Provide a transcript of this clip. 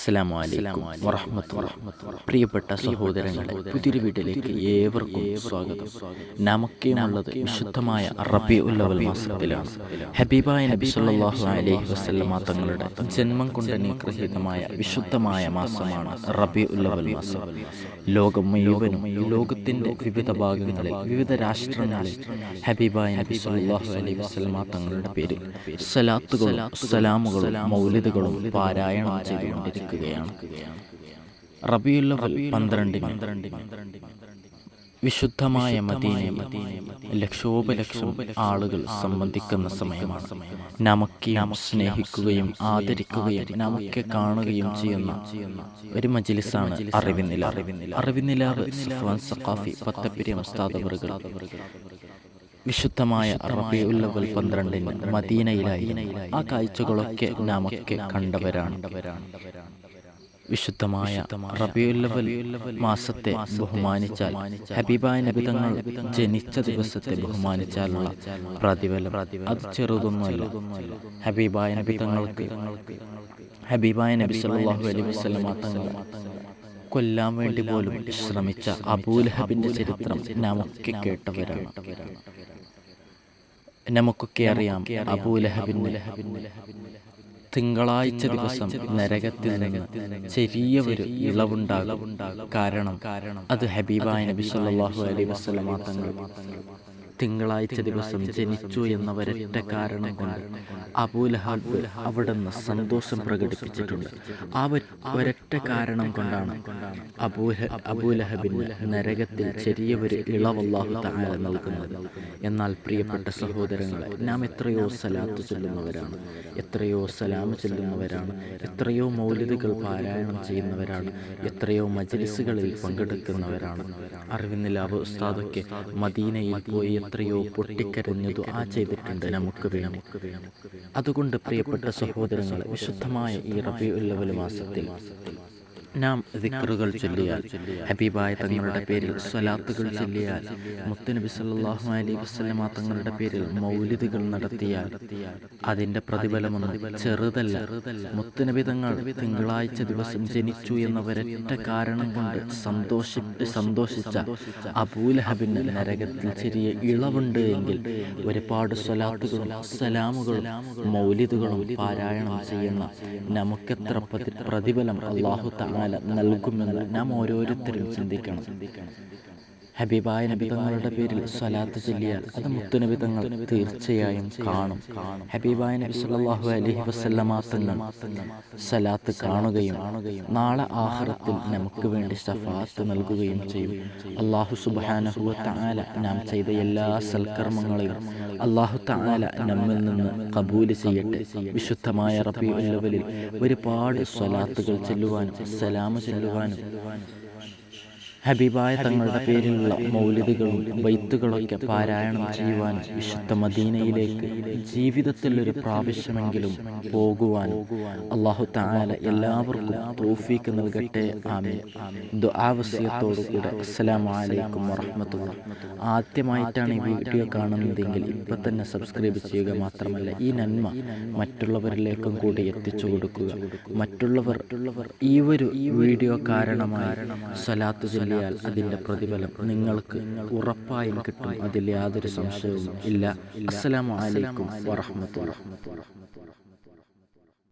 അസ്സലാമു അലൈക്കും വറഹ്മത്തുള്ളാഹി. പ്രിയപ്പെട്ട സഹോദരങ്ങളെ, പുതിയൊരു വീട്ടിലേക്ക് ഏവർക്കും സ്വാഗതം. നാമൊക്കെയുമുള്ളത് വിശുദ്ധമായ റബീഉൽ അവ്വൽ മാസത്തിലാണ്. ഹബീബായ നബി സല്ലല്ലാഹു അലൈഹി വസല്ലമ തങ്ങളുടെ ജന്മം കൊണ്ട് അനുഗ്രഹീതമായ വിശുദ്ധമായ മാസമാണ് റബീഉൽ അവ്വൽ മാസം. ലോകം മുഴുവനും, ലോകത്തിന്റെ വിവിധ ഭാഗങ്ങളിൽ, വിവിധ രാഷ്ട്രങ്ങളിൽ ഹബീബായ നബി സല്ലല്ലാഹു അലൈഹി വസല്ലമ തങ്ങളുടെ പേരിൽ സ്വലാത്തുകളും സലാമുകളും മൗലിദുകളും പാരായണം ചെയ്തുകൊണ്ടിരിക്കുകയാണ്. റബീഉൽ അവ്വൽ 12 വിശുദ്ധമായ മദീനയിൽ ലക്ഷോപലക്ഷം ആളുകൾ സംബന്ധിക്കുന്ന സമയമാണ്. നമുക്കെയും സ്നേഹിക്കുകയും ആദരിക്കുകയും നമുക്ക് കാണുകയും ചെയ്യുന്ന ഒരു മജ്ലിസാണ് അറിവിനിലാവ് സഫ്വാൻ സഖാഫി പത്തപ്പിരിയം ഉസ്താദ് അവറുകൾ വിശുദ്ധമായ റബീഉൽ അവ്വൽ 12 മദീനയിലായി. ആ കാഴ്ചകളൊക്കെ നാമൊക്കെ കണ്ടവരാണ്. വിശുദ്ധമായ റബീഉൽ അവ്വൽ മാസത്തെ ബഹുമാനിച്ചാൽ, ഹബീബായ നബി തങ്ങൾ ജനിച്ച ദിവസത്തെ ബഹുമാനിച്ചാലുള്ള പ്രതിഫലം അത് ചെറുതൊന്നുമല്ല. ഹബീബായ നബി തങ്ങൾക്ക്, ഹബീബായ നബി സല്ലല്ലാഹു അലൈഹി വസല്ലമ തങ്ങൾ കൊല്ലാൻ വേണ്ടി പോലും ശ്രമിച്ച അബൂലഹബിന്റെ ചരിത്രം നാമൊക്കെ കേട്ടവരാണ്. നമുക്കൊക്കെ അറിയാം, അബൂലഹബിന് തിങ്കളാഴ്ച ദിവസം നരകത്തിൽ നിന്ന് ചെറിയ ഒരു ഇളവുണ്ടാകും. കാരണം അത് ഹബീബായ നബി സല്ലല്ലാഹു അലൈഹി വസല്ലമ തങ്ങൾ തിങ്കളാഴ്ച ദിവസം ജനിച്ചു എന്ന ഒരൊറ്റ കാരണം കൊണ്ട് അബൂലഹബ് അവിടുന്ന് സന്തോഷം പ്രകടിപ്പിച്ചിട്ടുണ്ട്. ആ ഒരൊറ്റ കാരണം കൊണ്ടാണ് അബൂലഹബിന് നരകത്തിൽ ചെറിയ ഒരു ഇളവ് അല്ലാഹു തആല നൽകുന്നത്. എന്നാൽ പ്രിയപ്പെട്ട സഹോദരങ്ങളെ, നാം എത്രയോ സലാത്ത് ചൊല്ലുന്നവരാണ്, എത്രയോ സലാം ചൊല്ലുന്നവരാണ്, എത്രയോ മൗലിദുകൾ പാരായണം ചെയ്യുന്നവരാണ്, എത്രയോ മജ്ലിസുകളിൽ പങ്കെടുക്കുന്നവരാണ്. അറിവിനിലാവ് ഉസ്താദൊക്കെ മദീനയിൽ പോയി എത്രയോ പൊട്ടിക്കരഞ്ഞു ദുആ ചെയ്തിട്ടുണ്ട് നമുക്ക് വേണ്ടി. അതുകൊണ്ട് പ്രിയപ്പെട്ട സഹോദരങ്ങളെ, വിശുദ്ധമായ ഈ റബീഉൽ അവ്വൽ മാസത്തിൽ നാം ദിക്റുകൾ ചൊല്ലിയാൽ, ഹബീബായ തങ്ങളുടെ പേരിൽ സ്വലാത്തുകൾ ചൊല്ലിയാൽ, മുത്തുനബി സല്ലല്ലാഹു അലൈഹി വസല്ലമ തങ്ങളുടെ പേരിൽ മൗലിദുകൾ നടത്തിയാൽ അതിൻ്റെ പ്രതിഫലമൊന്നും ചെറുതല്ല. മുത്തുനബി തങ്ങൾ തിങ്കളാഴ്ച ദിവസം ജനിച്ചു എന്ന ഒരൊറ്റ കാരണം കൊണ്ട് സന്തോഷിച്ച അബൂലഹബിന് നരകത്തിൽ ചെറിയ ഇളവുണ്ട് എങ്കിൽ ഒരുപാട് സ്വലാത്തുകളും സലാമുകളും മൗലിദുകളും പാരായണം ചെയ്യുന്ന നമുക്കെത്ര പ്രതിഫലം അല്ലാഹു തആല നൽകുമെന്ന് നാം ഓരോരുത്തരും ചിന്തിക്കണം. ഹബീബായ നബി തങ്ങളുടെ പേരിൽ സ്വലാത്ത് ചൊല്ലിയാൽ അത് മുത്തുനബി തങ്ങൾ തീർച്ചയായും കാണും. ഹബീബായ നബി സല്ലല്ലാഹു അലൈഹി വസല്ലമ തങ്ങൾ സ്വലാത്ത് കാണുകയും നാളെ ആഖിറത്തിൽ നമുക്ക് വേണ്ടി ശഫാഅത്ത് നൽകുകയും ചെയ്യും. അല്ലാഹു സുബ്ഹാനഹു വ തആല നാം ചെയ്ത എല്ലാ സൽക്കർമ്മങ്ങളെയും അല്ലാഹു തആല നമ്മിൽ നിന്ന് ഖബൂൽ ചെയ്യട്ടെ. വിശുദ്ധമായ റബീഉൽ അവ്വലിൽ ഒരുപാട് സ്വലാത്തുകൾ ചൊല്ലുവാനും സലാം ചൊല്ലുവാനും ഹബീബായ തങ്ങളുടെ പേരിലുള്ള മൗലിദുകളും ബൈത്തുകളൊക്കെ പാരായണം ചെയ്യുവാനും വിശുദ്ധ മദീനയിലേക്ക് ജീവിതത്തിൽ ഒരു പ്രാവശ്യമെങ്കിലും പോകുവാനും അല്ലാഹു തആല എല്ലാവർക്കും തൗഫീഖ് നൽകട്ടെ. ആമീൻ. ദുആ വസിയത്തോടുകൂടെ അസ്സലാമു അലൈക്കും വറഹ്മത്തുള്ളാഹി. ആദ്യമായിട്ടാണ് ഈ വീഡിയോ കാണുന്നതെങ്കിൽ ഇപ്പം തന്നെ സബ്സ്ക്രൈബ് ചെയ്യുക. മാത്രമല്ല, ഈ നന്മ മറ്റുള്ളവരിലേക്കും കൂടി എത്തിച്ചു കൊടുക്കുക. മറ്റുള്ളവർ ഈ ഒരു വീഡിയോ കാരണമായി സ്വലാത്ത് ചൊല്ലിയാൽ അതിൻ്റെ പ്രതിഫലം നിങ്ങൾക്ക് ഉറപ്പായും കിട്ടും. അതിൽ യാതൊരു സംശയവും ഇല്ല. അസ്സലാമു അലൈക്കും വറഹ്മത്തുള്ളാഹി.